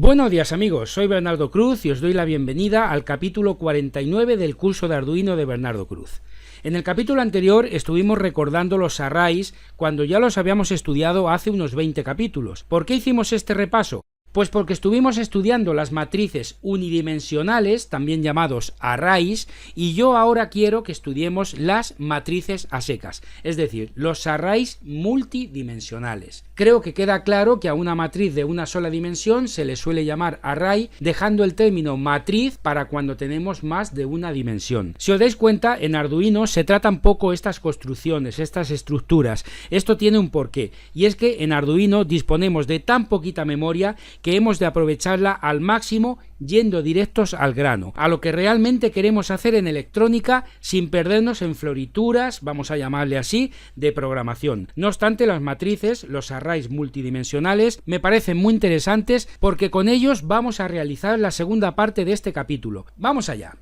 Buenos días amigos, soy Bernardo Cruz y os doy la bienvenida al capítulo 49 del curso de Arduino de Bernardo Cruz. En el capítulo anterior estuvimos recordando los arrays cuando ya los habíamos estudiado hace unos 20 capítulos. ¿Por qué hicimos este repaso? Pues porque estuvimos estudiando las matrices unidimensionales, también llamados arrays, y yo ahora quiero que estudiemos las matrices a secas, es decir, los arrays multidimensionales. Creo que queda claro que a una matriz de una sola dimensión se le suele llamar array, dejando el término matriz para cuando tenemos más de una dimensión. Si os dais cuenta, en Arduino se tratan poco estas construcciones, estas estructuras. Esto tiene un porqué, y es que en Arduino disponemos de tan poquita memoria que hemos de aprovecharla al máximo yendo directos al grano, a lo que realmente queremos hacer en electrónica sin perdernos en florituras, vamos a llamarle así, de programación. No obstante, las matrices, los arrays multidimensionales, me parecen muy interesantes porque con ellos vamos a realizar la segunda parte de este capítulo. ¡Vamos allá!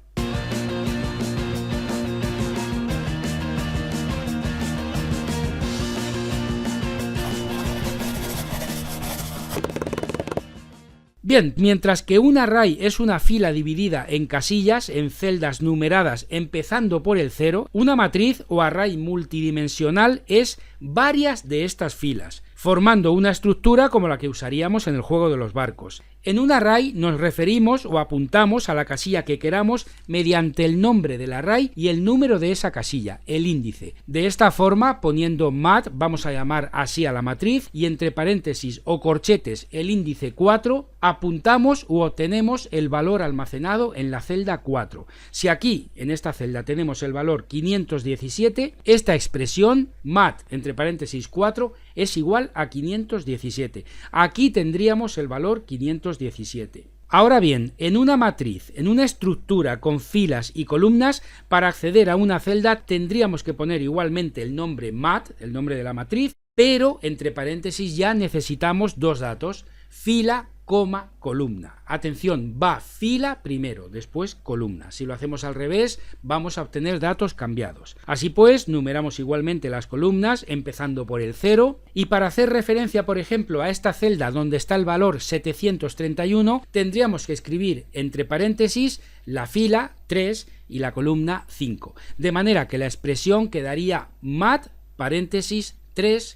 Bien, mientras que un array es una fila dividida en casillas, en celdas numeradas empezando por el 0, una matriz o array multidimensional es varias de estas filas, formando una estructura como la que usaríamos en el juego de los barcos. En un array nos referimos o apuntamos a la casilla que queramos mediante el nombre del array y el número de esa casilla, el índice. De esta forma, poniendo mat, vamos a llamar así a la matriz, y entre paréntesis o corchetes el índice 4, apuntamos u obtenemos el valor almacenado en la celda 4. Si aquí, en esta celda, tenemos el valor 517, esta expresión, mat, entre paréntesis 4, es igual a 517. Aquí tendríamos el valor 517. Ahora bien, en una matriz, en una estructura con filas y columnas, para acceder a una celda tendríamos que poner igualmente el nombre mat, el nombre de la matriz, pero entre paréntesis ya necesitamos dos datos, fila, coma, columna. Atención, va fila primero, después columna. Si lo hacemos al revés, vamos a obtener datos cambiados. Así pues, numeramos igualmente las columnas, empezando por el 0, y para hacer referencia, por ejemplo, a esta celda donde está el valor 731, tendríamos que escribir entre paréntesis la fila 3 y la columna 5. De manera que la expresión quedaría mat, paréntesis, 3,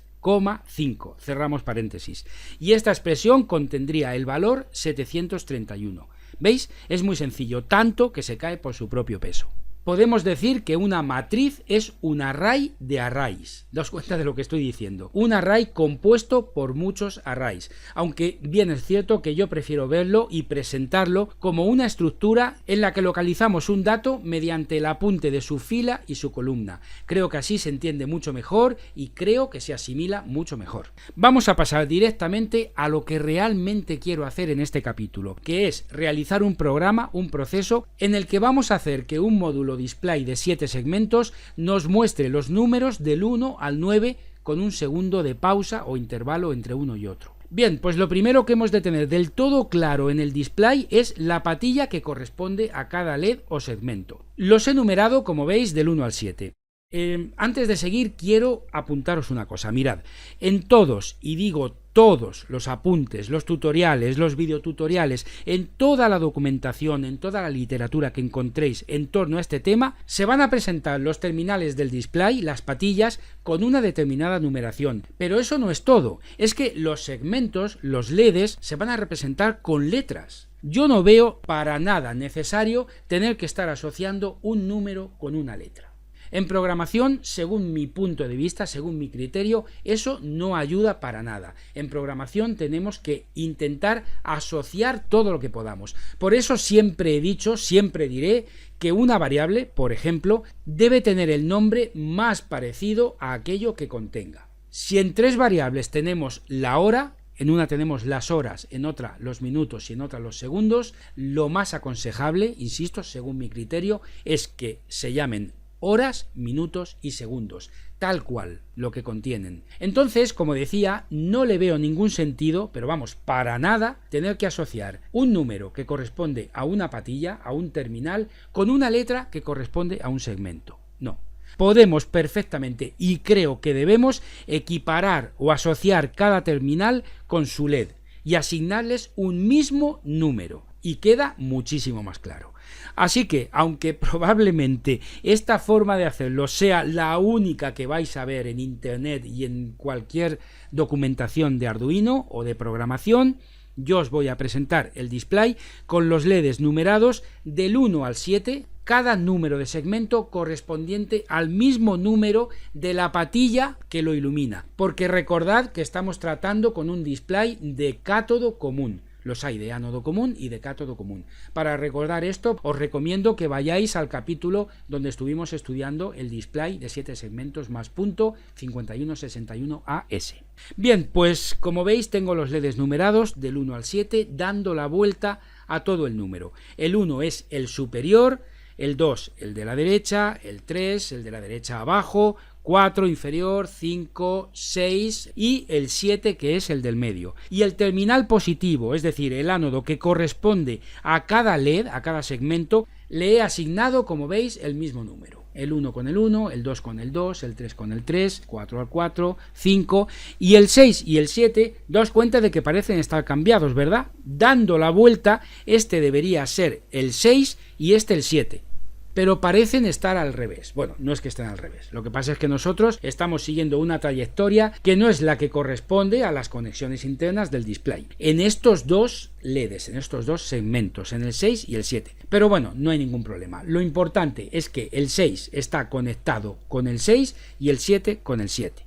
5, cerramos paréntesis, y esta expresión contendría el valor 731. ¿Veis? Es muy sencillo, tanto que se cae por su propio peso. Podemos decir que una matriz es un array de arrays. Daos cuenta de lo que estoy diciendo. Un array compuesto por muchos arrays. Aunque bien es cierto que yo prefiero verlo y presentarlo como una estructura en la que localizamos un dato mediante el apunte de su fila y su columna. Creo que así se entiende mucho mejor y creo que se asimila mucho mejor. Vamos a pasar directamente a lo que realmente quiero hacer en este capítulo, que es realizar un programa, un proceso en el que vamos a hacer que un módulo display de 7 segmentos nos muestre los números del 1 al 9 con un segundo de pausa o intervalo entre uno y otro. Bien, pues lo primero que hemos de tener del todo claro en el display es la patilla que corresponde a cada LED o segmento. Los he numerado, como veis, del 1 al 7. Antes de seguir quiero apuntaros una cosa, mirad, en todos, y digo todos los apuntes, los tutoriales, los videotutoriales, en toda la documentación, en toda la literatura que encontréis en torno a este tema, se van a presentar los terminales del display, las patillas, con una determinada numeración. Pero eso no es todo, es que los segmentos, los LEDs, se van a representar con letras. Yo no veo para nada necesario tener que estar asociando un número con una letra. En programación, según mi punto de vista, según mi criterio, eso no ayuda para nada. En programación tenemos que intentar asociar todo lo que podamos. Por eso siempre he dicho, siempre diré que una variable, por ejemplo, debe tener el nombre más parecido a aquello que contenga. Si en 3 variables tenemos la hora, en una tenemos las horas, en otra los minutos y en otra los segundos, lo más aconsejable, insisto, según mi criterio, es que se llamen horas, minutos y segundos, tal cual lo que contienen. Entonces, como decía, no le veo ningún sentido, pero vamos, para nada, tener que asociar un número que corresponde a una patilla, a un terminal, con una letra que corresponde a un segmento. No. Podemos perfectamente, y creo que debemos, equiparar o asociar cada terminal con su LED. y asignarles un mismo número, y queda muchísimo más claro. Así que, aunque probablemente esta forma de hacerlo sea la única que vais a ver en internet y en cualquier documentación de Arduino o de programación, yo os voy a presentar el display con los LEDs numerados del 1 al 7, cada número de segmento correspondiente al mismo número de la patilla que lo ilumina, porque recordad que estamos tratando con un display de cátodo común. Los hay de ánodo común y de cátodo común. Para recordar esto, os recomiendo que vayáis al capítulo donde estuvimos estudiando el display de 7 segmentos más punto 5161AS. Bien, pues como veis tengo los LEDs numerados del 1 al 7 dando la vuelta a todo el número. El 1 es el superior, el 2 el de la derecha, el 3 el de la derecha abajo, 4 inferior, 5, 6 y el 7 que es el del medio. Y el terminal positivo, es decir, el ánodo que corresponde a cada LED, a cada segmento, le he asignado, como veis, el mismo número. El 1 con el 1, el 2 con el 2, el 3 con el 3, 4 al 4, 5 y el 6 y el 7, daos cuenta de que parecen estar cambiados, ¿verdad? Dando la vuelta, este debería ser el 6 y este el 7. Pero parecen estar al revés. Bueno, no es que estén al revés. Lo que pasa es que nosotros estamos siguiendo una trayectoria que no es la que corresponde a las conexiones internas del display. En estos dos LEDs, en estos dos segmentos, en el 6 y el 7. Pero bueno, no hay ningún problema. Lo importante es que el 6 está conectado con el 6 y el 7 con el 7.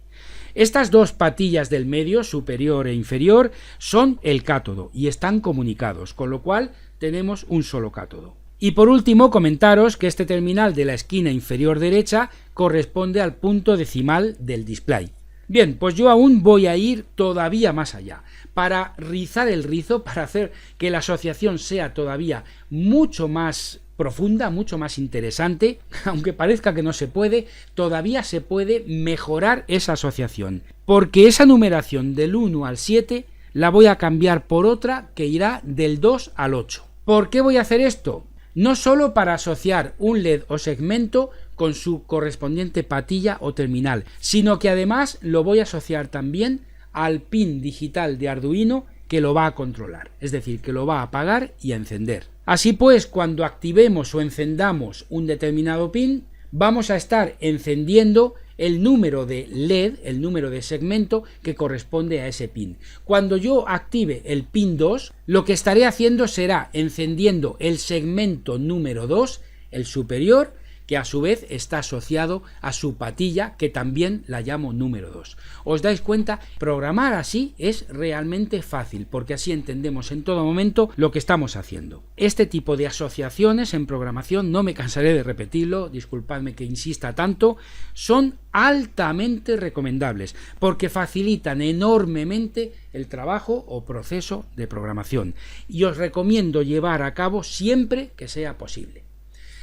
Estas dos patillas del medio, superior e inferior, son el cátodo y están comunicados, con lo cual tenemos un solo cátodo. Y por último, comentaros que este terminal de la esquina inferior derecha corresponde al punto decimal del display. Bien, pues yo aún voy a ir todavía más allá, para rizar el rizo, para hacer que la asociación sea todavía mucho más profunda, mucho más interesante. Aunque parezca que no se puede, todavía se puede mejorar esa asociación, porque esa numeración del 1 al 7 la voy a cambiar por otra que irá del 2 al 8. ¿Por qué voy a hacer esto? No solo para asociar un LED o segmento con su correspondiente patilla o terminal, sino que además lo voy a asociar también al pin digital de Arduino que lo va a controlar, es decir, que lo va a apagar y a encender. Así pues, cuando activemos o encendamos un determinado pin, vamos a estar encendiendo el número de LED, el número de segmento que corresponde a ese pin. Cuando yo active el pin 2, lo que estaré haciendo será encendiendo el segmento número 2, el superior, que a su vez está asociado a su patilla, que también la llamo número 2. ¿Os dais cuenta? Programar así es realmente fácil, porque así entendemos en todo momento lo que estamos haciendo. Este tipo de asociaciones en programación, no me cansaré de repetirlo, disculpadme que insista tanto, son altamente recomendables, porque facilitan enormemente el trabajo o proceso de programación, y os recomiendo llevar a cabo siempre que sea posible.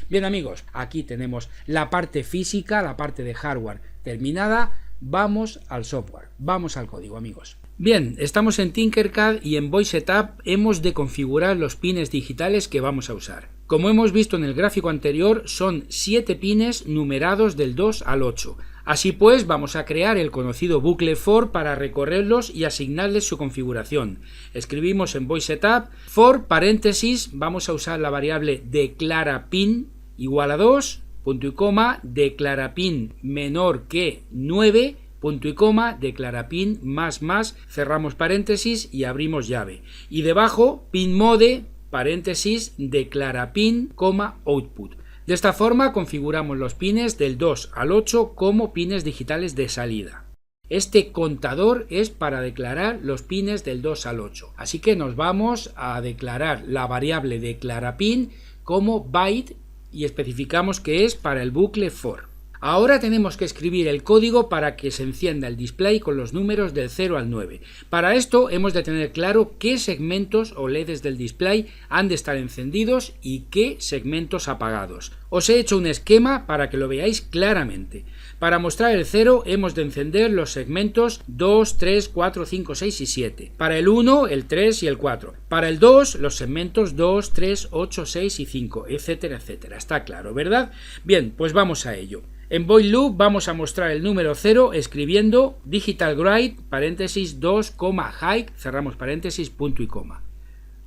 Bien amigos, aquí tenemos la parte física, la parte de hardware terminada. Vamos al software, vamos al código amigos. Bien, estamos en Tinkercad y en Voice Setup hemos de configurar los pines digitales que vamos a usar. Como hemos visto en el gráfico anterior, son 7 pines numerados del 2 al 8. Así pues, vamos a crear el conocido bucle for para recorrerlos y asignarles su configuración. Escribimos en Voice Setup for paréntesis, vamos a usar la variable declara pin igual a 2, punto y coma, declara pin menor que 9, punto y coma, declara pin más, cerramos paréntesis y abrimos llave. Y debajo, pin mode, paréntesis, declara pin, coma, output. De esta forma configuramos los pines del 2 al 8 como pines digitales de salida. Este contador es para declarar los pines del 2 al 8. Así que nos vamos a declarar la variable declara pin como byte y especificamos que es para el bucle for. Ahora tenemos que escribir el código para que se encienda el display con los números del 0 al 9. Para esto hemos de tener claro qué segmentos o LEDs del display han de estar encendidos y qué segmentos apagados. Os he hecho un esquema para que lo veáis claramente. Para mostrar el 0 hemos de encender los segmentos 2, 3, 4, 5, 6 y 7. Para el 1, el 3 y el 4. Para el 2, los segmentos 2, 3, 8, 6 y 5, etcétera, etcétera. Está claro, ¿verdad? Bien, pues vamos a ello. En void loop vamos a mostrar el número 0 escribiendo digital write, paréntesis 2, height, cerramos paréntesis, punto y coma.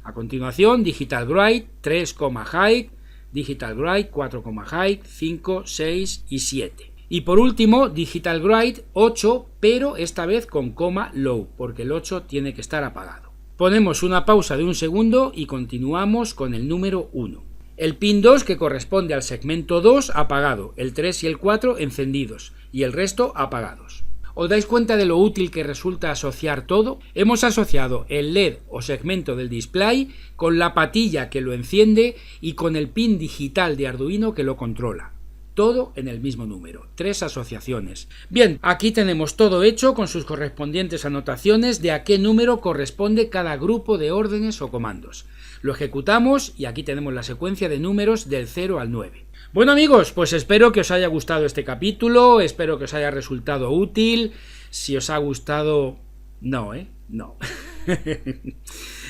A continuación, digital write 3, height, digital write 4, height, 5, 6 y 7. Y por último, digital write 8, pero esta vez con coma low, porque el 8 tiene que estar apagado. Ponemos una pausa de un segundo y continuamos con el número 1. El pin 2 que corresponde al segmento 2 apagado, el 3 y el 4 encendidos y el resto apagados. ¿Os dais cuenta de lo útil que resulta asociar todo? Hemos asociado el LED o segmento del display con la patilla que lo enciende y con el pin digital de Arduino que lo controla. Todo en el mismo número, 3 asociaciones. Bien, aquí tenemos todo hecho con sus correspondientes anotaciones de a qué número corresponde cada grupo de órdenes o comandos. Lo ejecutamos y aquí tenemos la secuencia de números del 0 al 9. Bueno amigos, pues espero que os haya gustado este capítulo, espero que os haya resultado útil. Si os ha gustado... No, no.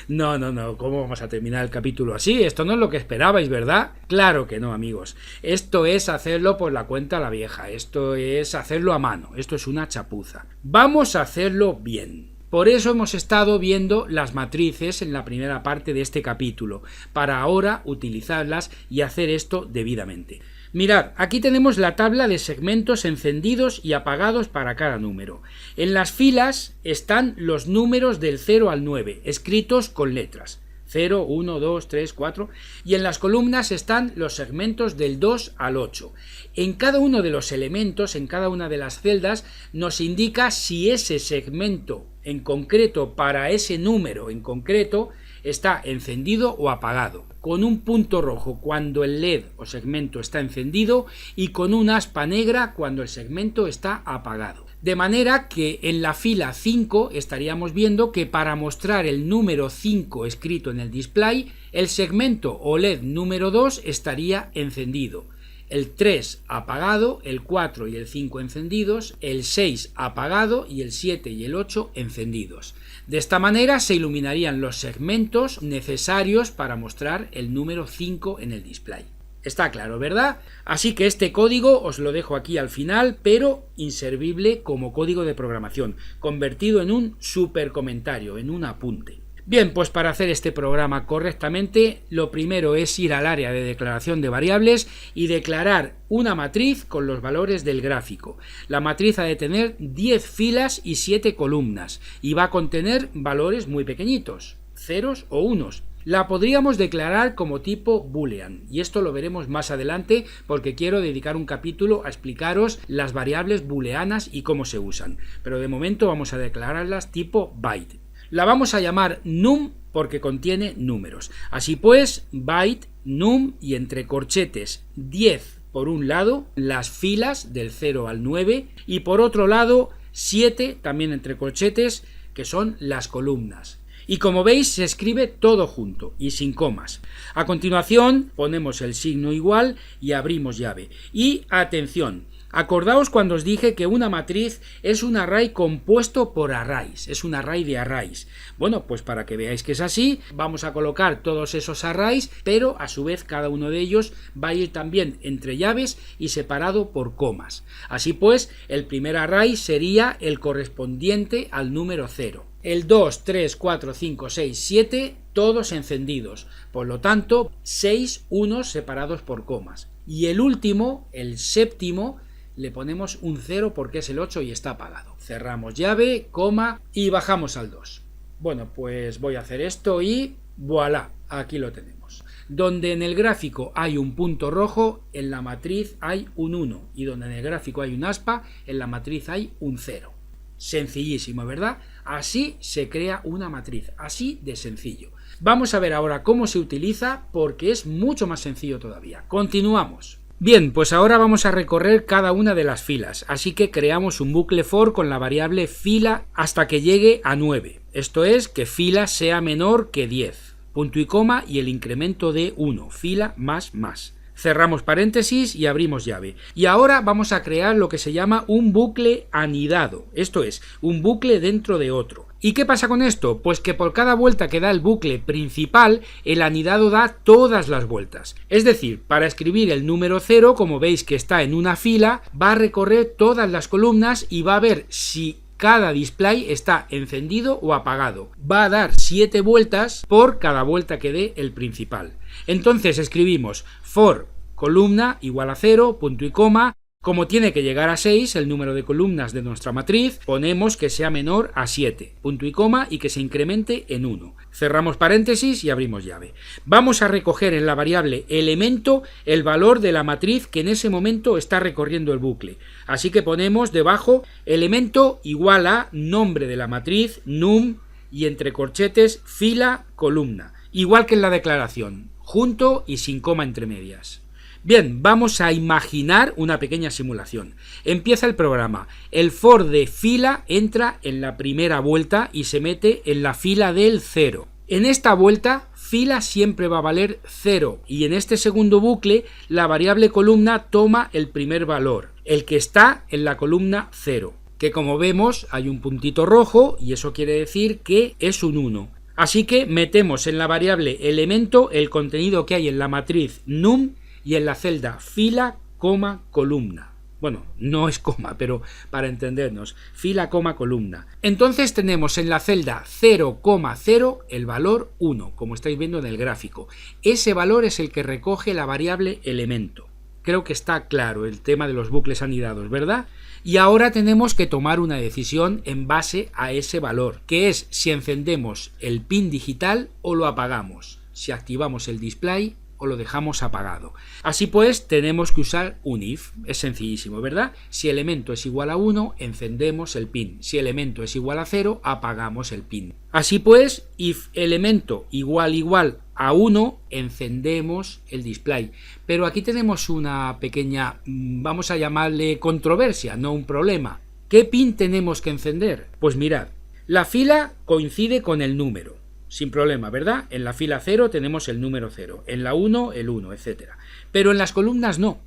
No, ¿cómo vamos a terminar el capítulo así? Esto no es lo que esperabais, ¿verdad? Claro que no, amigos. Esto es hacerlo por la cuenta a la vieja, esto es hacerlo a mano, esto es una chapuza. Vamos a hacerlo bien. Por eso hemos estado viendo las matrices en la primera parte de este capítulo, para ahora utilizarlas y hacer esto debidamente. Mirad, aquí tenemos la tabla de segmentos encendidos y apagados para cada número. En las filas están los números del 0 al 9, escritos con letras. 0, 1, 2, 3, 4, y en las columnas están los segmentos del 2 al 8. En cada uno de los elementos, en cada una de las celdas, nos indica si ese segmento en concreto para ese número en concreto está encendido o apagado, con un punto rojo cuando el LED o segmento está encendido y con un aspa negra cuando el segmento está apagado. De manera que en la fila 5 estaríamos viendo que para mostrar el número 5 escrito en el display, el segmento o LED número 2 estaría encendido, el 3 apagado, el 4 y el 5 encendidos, el 6 apagado y el 7 y el 8 encendidos. De esta manera se iluminarían los segmentos necesarios para mostrar el número 5 en el display. Está claro, ¿verdad? Así que este código os lo dejo aquí al final, pero inservible como código de programación, convertido en un super comentario, en un apunte. Bien, pues para hacer este programa correctamente, lo primero es ir al área de declaración de variables y declarar una matriz con los valores del gráfico. La matriz ha de tener 10 filas y 7 columnas y va a contener valores muy pequeñitos, ceros o unos. La podríamos declarar como tipo boolean y esto lo veremos más adelante porque quiero dedicar un capítulo a explicaros las variables booleanas y cómo se usan, pero de momento vamos a declararlas tipo byte. La vamos a llamar num porque contiene números. Así pues, byte, num y entre corchetes 10 por un lado, las filas del 0 al 9 y por otro lado 7 también entre corchetes que son las columnas. Y como veis se escribe todo junto y sin comas. A continuación ponemos el signo igual y abrimos llave. Y atención, acordaos cuando os dije que una matriz es un array compuesto por arrays, es un array de arrays. Bueno, pues para que veáis que es así, vamos a colocar todos esos arrays, pero a su vez cada uno de ellos va a ir también entre llaves y separado por comas. Así pues, el primer array sería el correspondiente al número 0. El 2, 3, 4, 5, 6, 7, todos encendidos. Por lo tanto, 6 unos separados por comas. Y el último, el séptimo, le ponemos un 0 porque es el 8 y está apagado. Cerramos llave, coma y bajamos al 2. Bueno, pues voy a hacer esto y voilà, aquí lo tenemos. Donde en el gráfico hay un punto rojo, en la matriz hay un 1. Y donde en el gráfico hay un aspa, en la matriz hay un 0. Sencillísimo, ¿verdad? Así se crea una matriz, así de sencillo. Vamos a ver ahora cómo se utiliza porque es mucho más sencillo todavía. Continuamos. Bien, pues ahora vamos a recorrer cada una de las filas, así que creamos un bucle for con la variable fila hasta que llegue a 9. Esto es que fila sea menor que 10. Punto y coma y el incremento de 1, fila más más. Cerramos paréntesis y abrimos llave. Y ahora vamos a crear lo que se llama un bucle anidado, esto es, un bucle dentro de otro. ¿Y qué pasa con esto? Pues que por cada vuelta que da el bucle principal, el anidado da todas las vueltas. Es decir, para escribir el número 0, como veis que está en una fila, va a recorrer todas las columnas y va a ver si cada display está encendido o apagado. Va a dar 7 vueltas por cada vuelta que dé el principal. Entonces escribimos for columna igual a 0, punto y coma. Como tiene que llegar a 6, el número de columnas de nuestra matriz, ponemos que sea menor a 7, punto y coma, y que se incremente en 1. Cerramos paréntesis y abrimos llave. Vamos a recoger en la variable elemento el valor de la matriz que en ese momento está recorriendo el bucle. Así que ponemos debajo elemento igual a nombre de la matriz, num, y entre corchetes, fila, columna. Igual que en la declaración, junto y sin coma entre medias. Bien, vamos a imaginar una pequeña simulación. Empieza el programa. El for de fila entra en la primera vuelta y se mete en la fila del 0. En esta vuelta, fila siempre va a valer 0 y en este segundo bucle, la variable columna toma el primer valor, el que está en la columna 0, que como vemos hay un puntito rojo y eso quiere decir que es un 1. Así que metemos en la variable elemento el contenido que hay en la matriz num y en la celda fila, coma, columna. Bueno, no es coma, pero para entendernos, fila, coma, columna. Entonces tenemos en la celda 0,0 el valor 1, como estáis viendo en el gráfico. Ese valor es el que recoge la variable elemento. Creo que está claro el tema de los bucles anidados, ¿verdad? Y ahora tenemos que tomar una decisión en base a ese valor, que es si encendemos el pin digital o lo apagamos, si activamos el display o lo dejamos apagado. Así pues, tenemos que usar un if. Es sencillísimo, ¿verdad? Si elemento es igual a 1, encendemos el pin. Si elemento es igual a 0, apagamos el pin. Así pues, if elemento igual a 1, encendemos el display. Pero aquí tenemos una pequeña, vamos a llamarle controversia, no un problema. ¿Qué pin tenemos que encender? Pues mirad, la fila coincide con el número. Sin problema, ¿verdad? En la fila 0 tenemos el número 0, en la 1 el 1, etc. Pero en las columnas no.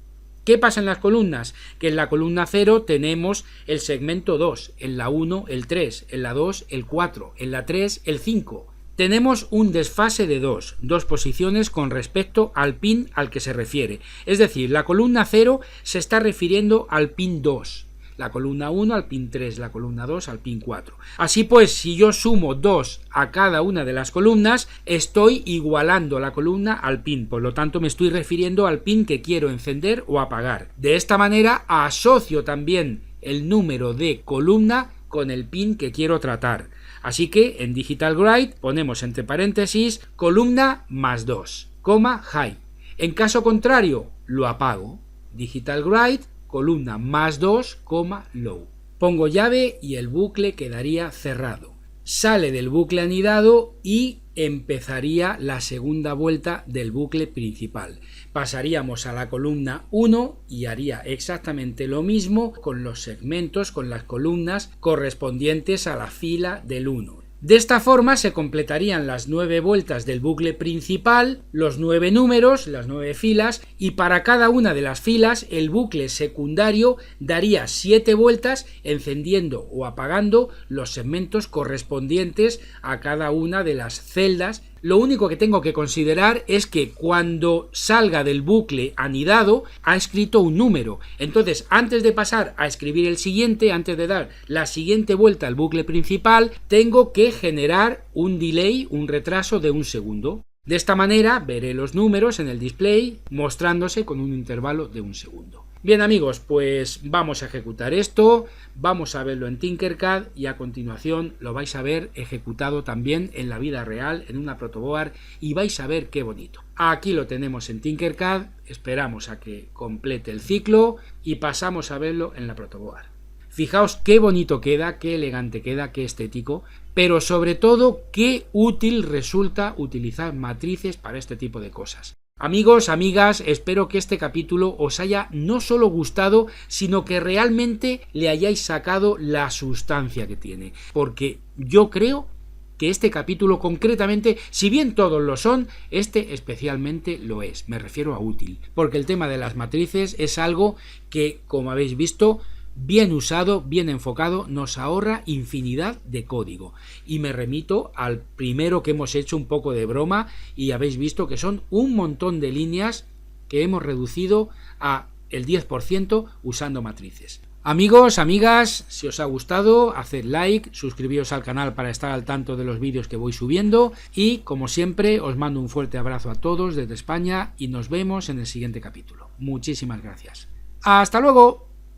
¿Qué pasa en las columnas? Que en la columna 0 tenemos el segmento 2, en la 1 el 3, en la 2 el 4, en la 3 el 5. Tenemos un desfase de dos posiciones con respecto al pin al que se refiere. Es decir, la columna 0 se está refiriendo al pin 2. La columna 1 al pin 3, la columna 2 al pin 4. Así pues, si yo sumo 2 a cada una de las columnas, estoy igualando la columna al pin, por lo tanto me estoy refiriendo al pin que quiero encender o apagar. De esta manera asocio también el número de columna con el pin que quiero tratar. Así que en Digital Write ponemos entre paréntesis columna más 2, coma high. En caso contrario, lo apago. Digital Write columna más 2, low. Pongo llave y el bucle quedaría cerrado. Sale del bucle anidado y empezaría la segunda vuelta del bucle principal. Pasaríamos a la columna 1 y haría exactamente lo mismo con los segmentos, con las columnas correspondientes a la fila del 1. De esta forma se completarían las 9 vueltas del bucle principal, los 9 números, las 9 filas, y para cada una de las filas el bucle secundario daría 7 vueltas encendiendo o apagando los segmentos correspondientes a cada una de las celdas. Lo único que tengo que considerar es que cuando salga del bucle anidado ha escrito un número. Entonces, antes de pasar a escribir el siguiente, antes de dar la siguiente vuelta al bucle principal, tengo que generar un delay, un retraso de 1 segundo. De esta manera veré los números en el display mostrándose con un intervalo de 1 segundo. Bien amigos, pues vamos a ejecutar esto, vamos a verlo en Tinkercad y a continuación lo vais a ver ejecutado también en la vida real, en una protoboard, y vais a ver qué bonito. Aquí lo tenemos en Tinkercad, esperamos a que complete el ciclo y pasamos a verlo en la protoboard. Fijaos qué bonito queda, qué elegante queda, qué estético, pero sobre todo qué útil resulta utilizar matrices para este tipo de cosas. Amigos, amigas, espero que este capítulo os haya no solo gustado, sino que realmente le hayáis sacado la sustancia que tiene, porque yo creo que este capítulo concretamente, si bien todos lo son, este especialmente lo es. Me refiero a útil, porque el tema de las matrices es algo que, como habéis visto, bien usado, bien enfocado, nos ahorra infinidad de código. Y me remito al primero que hemos hecho un poco de broma y habéis visto que son un montón de líneas que hemos reducido a el 10% usando matrices. Amigos, amigas, si os ha gustado, haced like, suscribíos al canal para estar al tanto de los vídeos que voy subiendo y, como siempre, os mando un fuerte abrazo a todos desde España y nos vemos en el siguiente capítulo. Muchísimas gracias. ¡Hasta luego!